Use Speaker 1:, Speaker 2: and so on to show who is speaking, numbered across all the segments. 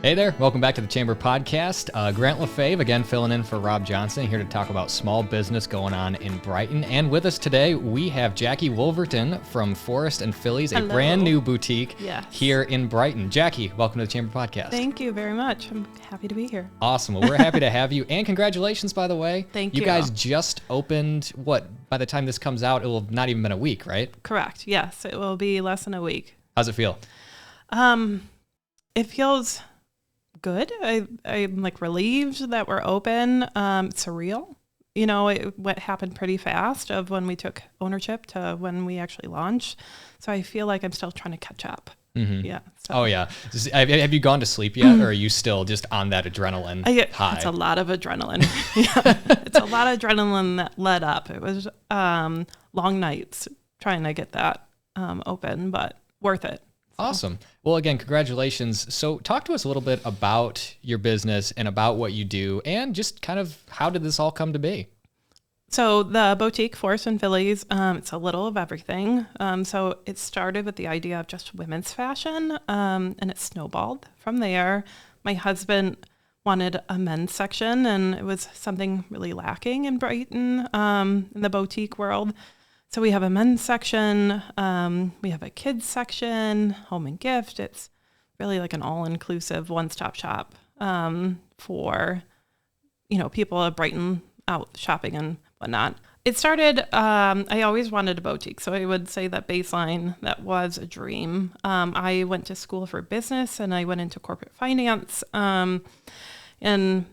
Speaker 1: Hey there, welcome back to the Chamber Podcast. Grant LaFave, again, filling in for Rob Johnson, here to talk about small business going on in Brighton. And with us today, we have Jacki Wolverton from Forest Fillies, a brand new boutique here in Brighton. Jacki, welcome to the Chamber Podcast.
Speaker 2: Thank you very much. I'm happy to be here.
Speaker 1: Awesome. Well, we're happy to have you. And congratulations, by the way.
Speaker 2: Thank you.
Speaker 1: You guys just opened, by the time this comes out, it will have not even been a week, right?
Speaker 2: Correct. Yes, it will be less than a week.
Speaker 1: How's it feel?
Speaker 2: It feels good. I'm like relieved that we're open. Surreal. You know, what happened pretty fast of when we took ownership to when we actually launched. So I feel like I'm still trying to catch up. Mm-hmm. Yeah. So.
Speaker 1: Oh, yeah. Have you gone to sleep yet, or are you still just on that adrenaline high?
Speaker 2: It's a lot of adrenaline. Yeah. It's a lot of adrenaline that led up. It was long nights trying to get that open, but worth it.
Speaker 1: Awesome. Well, again, congratulations. So talk to us a little bit about your business and about what you do and just kind of how did this all come to be?
Speaker 2: So the boutique, Forest Fillies, it's a little of everything. So it started with the idea of just women's fashion, and it snowballed from there. My husband wanted a men's section, and it was something really lacking in Brighton, in the boutique world. So we have a men's section, we have a kids section, home and gift. It's really like an all-inclusive one-stop shop for, people of Brighton out shopping and whatnot. It started, I always wanted a boutique. So I would say that baseline, that was a dream. I went to school for business and I went into corporate finance. And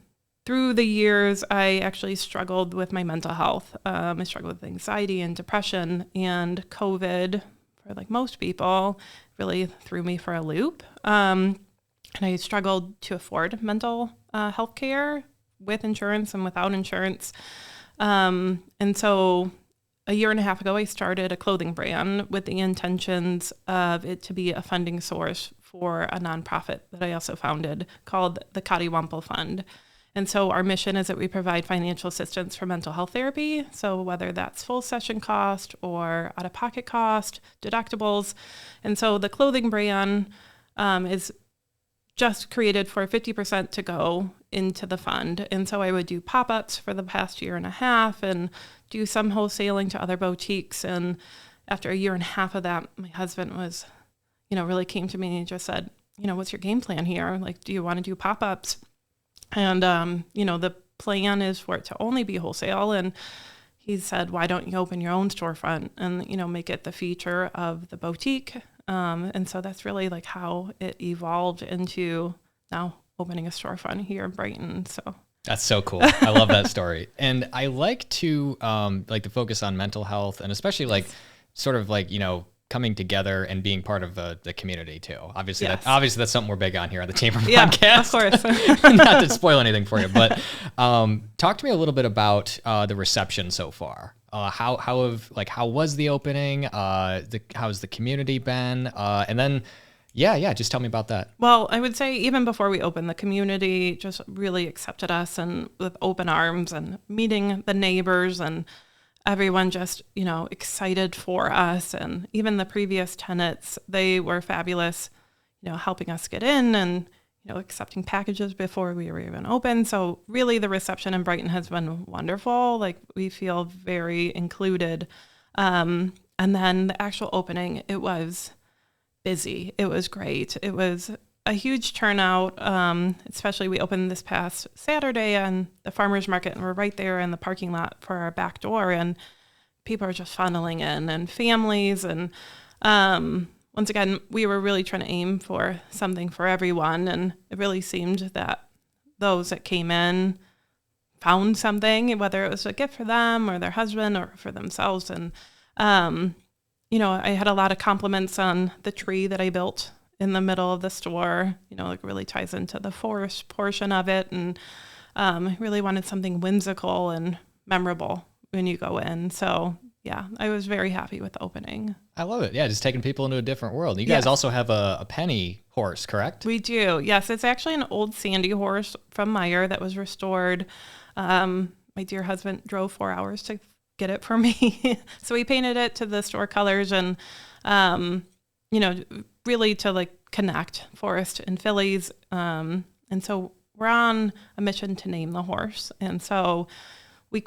Speaker 2: through the years, I actually struggled with my mental health. I struggled with anxiety and depression, and COVID, for like most people, really threw me for a loop. And I struggled to afford mental health care with insurance and without insurance. And so a year and a half ago, I started a clothing brand with the intentions of it to be a funding source for a nonprofit that I also founded called the Coddiewomple Fund. And so our mission is that we provide financial assistance for mental health therapy. So whether that's full session cost or out-of-pocket cost, deductibles. And so the clothing brand is just created for 50% to go into the fund. And so I would do pop-ups for the past year and a half and do some wholesaling to other boutiques. And after a year and a half of that, my husband was, really came to me and just said, what's your game plan here? Like, do you want to do pop-ups? And, the plan is for it to only be wholesale. And he said, why don't you open your own storefront and, make it the feature of the boutique? And so that's really like how it evolved into now opening a storefront here in Brighton. So
Speaker 1: that's so cool. I love that story. And I like to to focus on mental health and especially coming together and being part of the community too. Obviously, that's something we're big on here on the Chamber Podcast.
Speaker 2: Of course.
Speaker 1: Not to spoil anything for you, but talk to me a little bit about the reception so far. How was the opening? How's the community been? And then, just tell me about that.
Speaker 2: Well, I would say even before we opened, the community just really accepted us and with open arms and meeting the neighbors and everyone just, excited for us. And even the previous tenants, they were fabulous, helping us get in and, accepting packages before we were even open. So really the reception in Brighton has been wonderful. Like we feel very included. And then the actual opening, it was busy. It was great. It was a huge turnout, especially we opened this past Saturday on the farmer's market and we're right there in the parking lot for our back door and people are just funneling in and families. And once again, we were really trying to aim for something for everyone. And it really seemed that those that came in found something, whether it was a gift for them or their husband or for themselves. And, I had a lot of compliments on the tree that I built in the middle of the store, it really ties into the forest portion of it. And I really wanted something whimsical and memorable when you go in. So I was very happy with the opening.
Speaker 1: I love it. Yeah, just taking people into a different world. You guys also have a penny horse, correct?
Speaker 2: We do. Yes, it's actually an old Sandy horse from Meyer that was restored. My dear husband drove 4 hours to get it for me. So we painted it to the store colors and, really to connect Forest and Fillies. And so we're on a mission to name the horse. And so we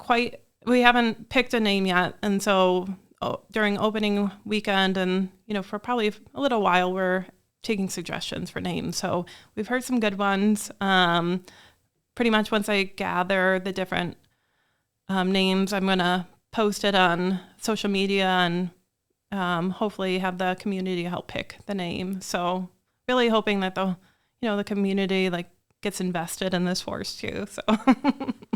Speaker 2: haven't picked a name yet. And so during opening weekend and, for probably a little while, we're taking suggestions for names. So we've heard some good ones. Pretty much once I gather the different names, I'm going to post it on social media and hopefully have the community help pick the name. So really hoping that the community gets invested in this horse too. So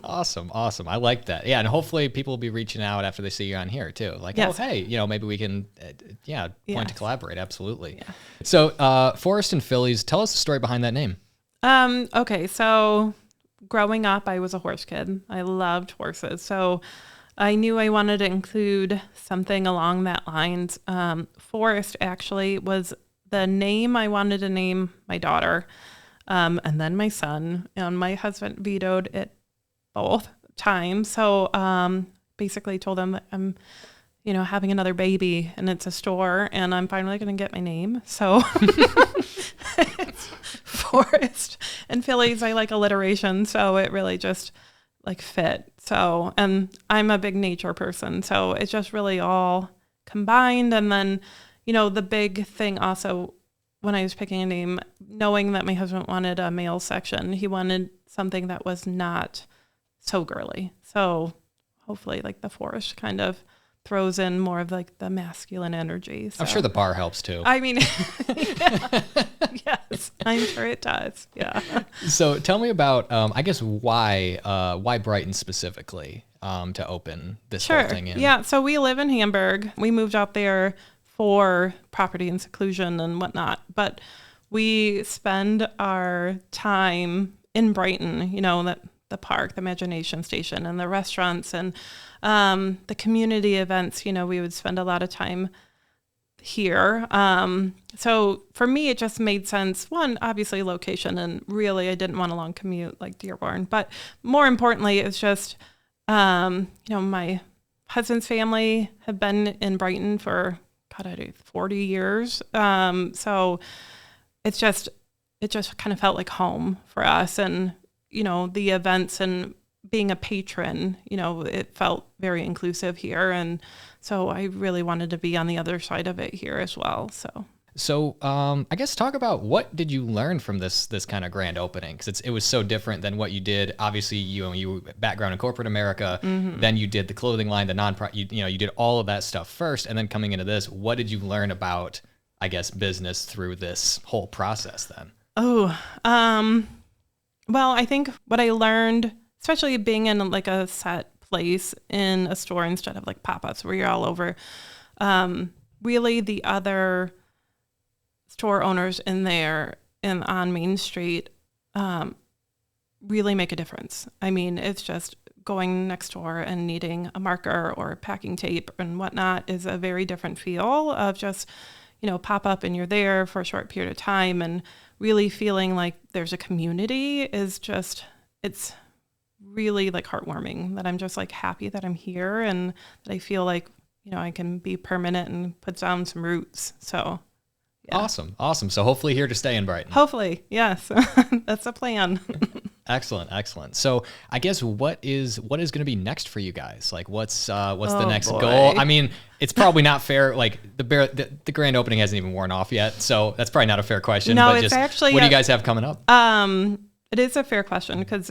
Speaker 1: Awesome. I like that. Yeah, and hopefully people will be reaching out after they see you on here too.
Speaker 2: Yes.
Speaker 1: Oh, hey, maybe we can, point to collaborate. Absolutely.
Speaker 2: Yeah.
Speaker 1: So, Forest and Fillies, tell us the story behind that name.
Speaker 2: Okay, so growing up, I was a horse kid. I loved horses, so I knew I wanted to include something along that lines. Forest actually was the name I wanted to name my daughter. And then my son, and my husband vetoed it both times. So basically told them that I'm, having another baby and it's a store and I'm finally going to get my name. So it's Forest and Fillies. I like alliteration. So it really just fit. So, and I'm a big nature person. So it's just really all combined. And then, the big thing also, when I was picking a name, knowing that my husband wanted a male section, he wanted something that was not so girly. So hopefully the Forest kind of throws in more of the masculine energy. So.
Speaker 1: I'm sure the bar helps too.
Speaker 2: I mean, yes, I'm sure it does. Yeah.
Speaker 1: So tell me about, why Brighton specifically to open this whole thing in?
Speaker 2: Yeah. So we live in Hamburg. We moved out there for property and seclusion and whatnot. But we spend our time in Brighton, the park, the Imagination Station, and the restaurants and the community events. We would spend a lot of time here. So for me, it just made sense. One, obviously location, and really I didn't want a long commute like Dearborn. But more importantly, it's just, my husband's family have been in Brighton for 40 years. So it just kind of felt like home for us. And, the events and being a patron, it felt very inclusive here. And so I really wanted to be on the other side of it here as well. So
Speaker 1: I guess talk about what did you learn from this kind of grand opening? Because it was so different than what you did. Obviously, you background in corporate America, then you did the clothing line, the nonprofit. You did all of that stuff first, and then coming into this, what did you learn about, I guess, business through this whole process then?
Speaker 2: Well, I think what I learned, especially being in a set place in a store instead of pop-ups where you're all over, really the other store owners in there and on Main Street really make a difference. I mean, it's just going next door and needing a marker or packing tape and whatnot is a very different feel of just, pop up and you're there for a short period of time, and really feeling like there's a community is just, it's really heartwarming that I'm just happy that I'm here and that I feel like, I can be permanent and put down some roots. So yeah.
Speaker 1: Awesome. So hopefully here to stay in Brighton.
Speaker 2: Hopefully, yes. That's the plan.
Speaker 1: Excellent. So I guess what is going to be next for you guys? What's the next
Speaker 2: boy.
Speaker 1: goal? I mean, it's probably not fair. The grand opening hasn't even worn off yet, so that's probably not a fair question.
Speaker 2: No,
Speaker 1: but
Speaker 2: it's
Speaker 1: just
Speaker 2: actually
Speaker 1: what do you guys have coming up?
Speaker 2: It is a fair question because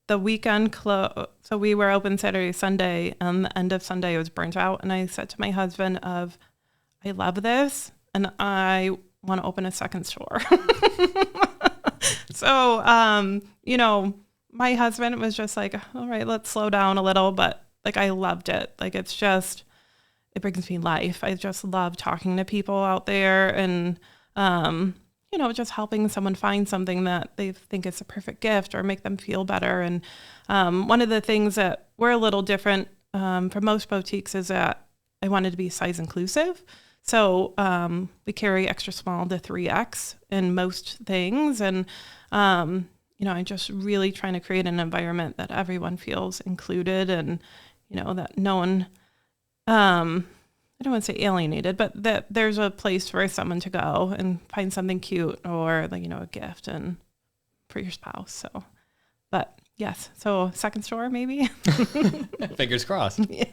Speaker 2: the weekend so we were open Saturday, Sunday, and the end of Sunday I was burnt out, and I said to my husband I love this and I want to open a second store. So, my husband was just all right, let's slow down a little, but I loved it. It's just, it brings me life. I just love talking to people out there and, just helping someone find something that they think is a perfect gift or make them feel better. And one of the things that we're a little different from most boutiques is that I wanted to be size inclusive. So we carry extra small to 3X in most things. And, I'm just really trying to create an environment that everyone feels included and, that no one I don't want to say alienated, but that there's a place for someone to go and find something cute or like, a gift and for your spouse. So, but yes, so second store maybe.
Speaker 1: Fingers crossed.
Speaker 2: Yeah.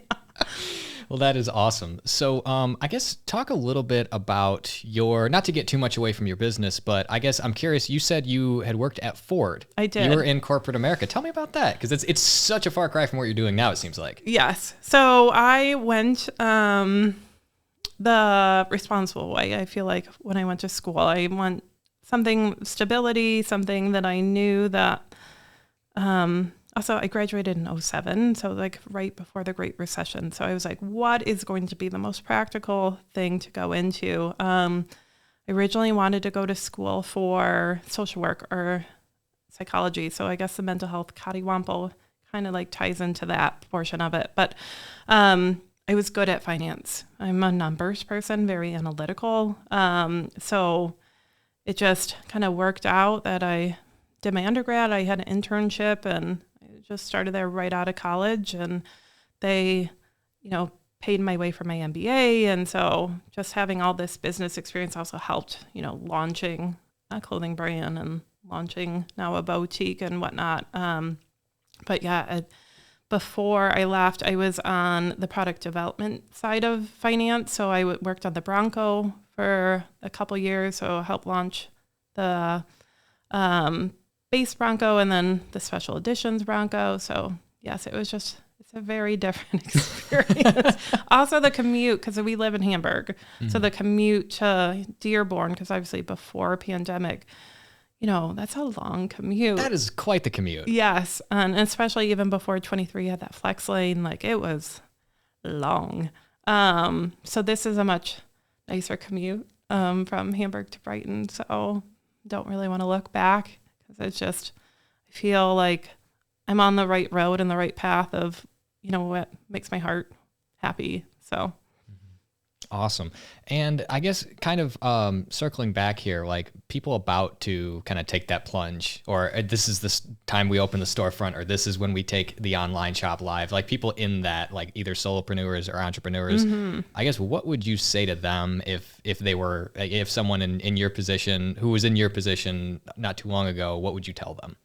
Speaker 1: Well, that is awesome. So I guess talk a little bit about not to get too much away from your business, but I guess I'm curious, you said you had worked at Ford.
Speaker 2: I did.
Speaker 1: You were in corporate America. Tell me about that, because it's such a far cry from what you're doing now, it seems like.
Speaker 2: Yes. So I went the responsible way. I feel like when I went to school, I want something stability, something that I knew that also, I graduated in 2007, so like right before the Great Recession. So I was like, what is going to be the most practical thing to go into? I originally wanted to go to school for social work or psychology. So I guess the mental health Coddiewomple kind of like ties into that portion of it. But I was good at finance. I'm a numbers person, very analytical. So it just kind of worked out that I did my undergrad. I had an internship and just started there right out of college, and they, paid my way for my MBA. And so just having all this business experience also helped, launching a clothing brand and launching now a boutique and whatnot. But yeah, before I left, I was on the product development side of finance. So I worked on the Bronco for a couple years. So I helped launch the base Bronco and then the special editions Bronco. So yes, it's a very different experience. Also the commute, because we live in Hamburg. Mm-hmm. So the commute to Dearborn, because obviously before pandemic, that's a long commute.
Speaker 1: That is quite the commute.
Speaker 2: Yes. And especially even before 23 had that flex lane, like it was long. So this is a much nicer commute from Hamburg to Brighton. So don't really want to look back. It's just, I feel like I'm on the right road and the right path of, what makes my heart happy. So.
Speaker 1: Awesome. And I guess kind of circling back here, like people about to kind of take that plunge, or this is the time we open the storefront, or this is when we take the online shop live, like people in that, like either solopreneurs or entrepreneurs, mm-hmm. I guess, what would you say to them if someone in your position, who was in your position not too long ago, what would you tell them?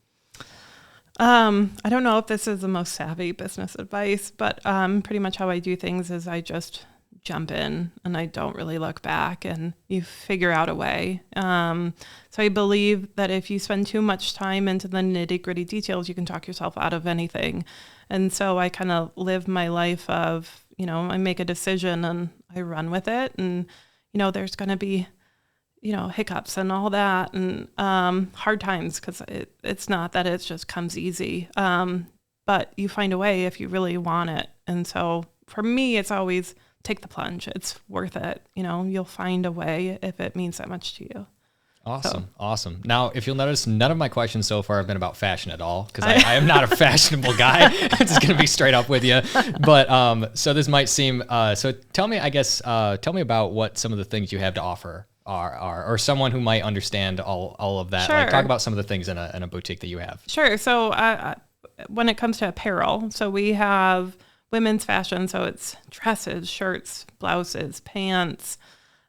Speaker 2: I don't know if this is the most savvy business advice, but pretty much how I do things is I just jump in and I don't really look back, and you figure out a way. So I believe that if you spend too much time into the nitty-gritty details, you can talk yourself out of anything. And so I kind of live my life of, I make a decision and I run with it. And, there's going to be, hiccups and all that, and hard times, because it's not that it just comes easy. But you find a way if you really want it. And so for me, it's always take the plunge. It's worth it. You'll find a way if it means that much to you.
Speaker 1: Awesome. Now, if you'll notice, none of my questions so far have been about fashion at all, because I am not a fashionable guy. I'm just going to be straight up with you. But so this might seem, so tell me about what some of the things you have to offer are, or someone who might understand all of that.
Speaker 2: Sure.
Speaker 1: Like, talk about some of the things in a boutique that you have.
Speaker 2: Sure. So when it comes to apparel, so we have women's fashion, so it's dresses, shirts, blouses, pants.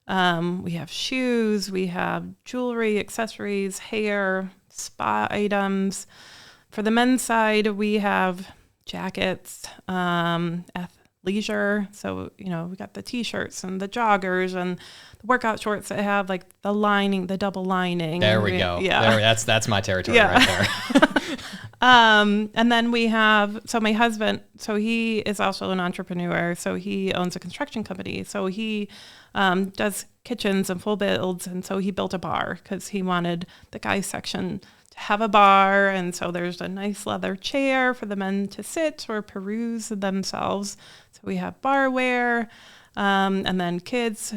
Speaker 2: We have shoes, we have jewelry, accessories, hair, spa items. For the men's side, we have jackets, leisure. So, we got the t-shirts and the joggers and the workout shorts that have like the lining, the double lining.
Speaker 1: There we go.
Speaker 2: Yeah.
Speaker 1: That's my territory right there.
Speaker 2: And then we have, so my husband, so he is also an entrepreneur. So he owns a construction company. So he does kitchens and full builds. And so he built a bar because he wanted the guys section to have a bar. And so there's a nice leather chair for the men to sit or peruse themselves. So we have barware. And then kids,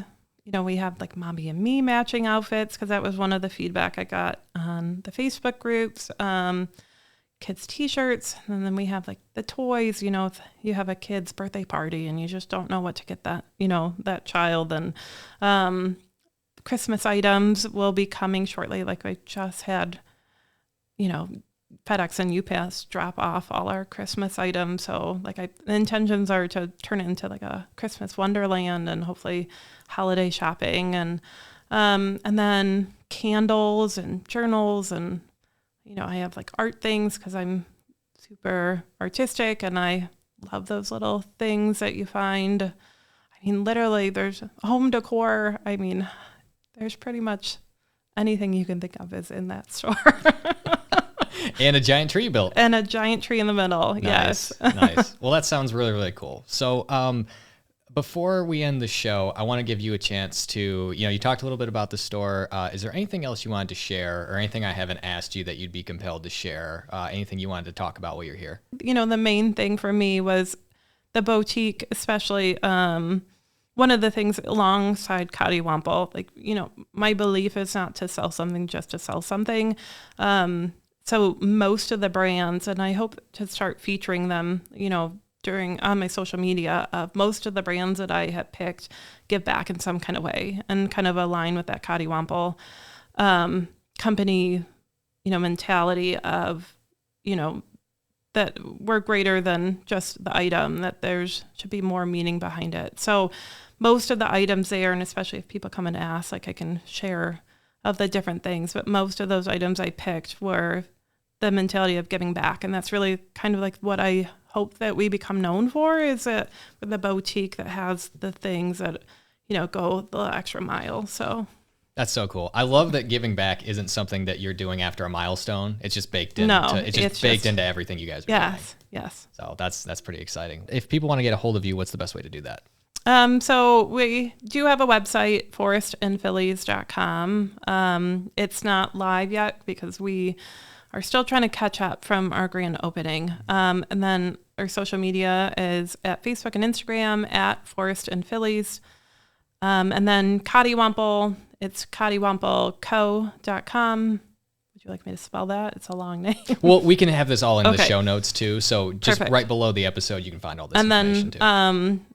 Speaker 2: we have like mommy and me matching outfits, because that was one of the feedback I got on the Facebook groups. Kids t-shirts, and then we have like the toys, if you have a kid's birthday party and you just don't know what to get that child, and Christmas items will be coming shortly. Like I just had, FedEx and UPS drop off all our Christmas items. So like the intentions are to turn it into like a Christmas wonderland and hopefully holiday shopping and then candles and journals and, I have like art things because I'm super artistic and I love those little things that you find. I mean, literally there's home decor. I mean, there's pretty much anything you can think of is in that store.
Speaker 1: And a giant tree built.
Speaker 2: And a giant tree in the middle.
Speaker 1: Nice,
Speaker 2: Yes.
Speaker 1: Nice. Well, that sounds really, really cool. So before we end the show, I want to give you a chance to, you talked a little bit about the store. Is there anything else you wanted to share or anything I haven't asked you that you'd be compelled to share? Anything you wanted to talk about while you're here?
Speaker 2: The main thing for me was the boutique, especially one of the things alongside Coddiewomple. Like, my belief is not to sell something just to sell something. So most of the brands, and I hope to start featuring them, on my social media, most of the brands that I have picked give back in some kind of way and kind of align with that Coddiewomple company, mentality of, that we're greater than just the item, that should be more meaning behind it. So most of the items there, and especially if people come and ask, like I can share of the different things, but most of those items I picked were the mentality of giving back. And that's really kind of like what I hope that we become known for, is that with the boutique that has the things that, go the extra mile. So
Speaker 1: that's so cool. I love that giving back isn't something that you're doing after a milestone. It's just baked in. It's just baked into everything you guys are doing.
Speaker 2: Yes.
Speaker 1: So that's pretty exciting. If people want to get a hold of you, what's the best way to do that?
Speaker 2: So we do have a website, forestandfillies.com. It's not live yet because we are still trying to catch up from our grand opening. And then our social media is at Facebook and Instagram at Forest and Fillies. And then Coddiewomple, it's coddiewomple.co.com. Would you like me to spell that? It's a long name.
Speaker 1: Well, we can have this all in the show notes too. So just
Speaker 2: Perfect.
Speaker 1: Right below the episode, you can find all this
Speaker 2: and
Speaker 1: information
Speaker 2: then,
Speaker 1: too.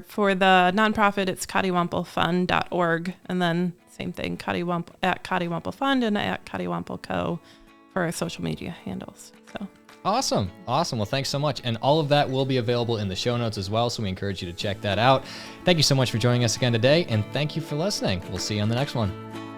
Speaker 2: For the nonprofit, it's coddiewomplefund.org. And then same thing, at Coddiewomple Fund and at Coddiewomple Co. for our social media handles. So
Speaker 1: Awesome. Well, thanks so much. And all of that will be available in the show notes as well. So we encourage you to check that out. Thank you so much for joining us again today. And thank you for listening. We'll see you on the next one.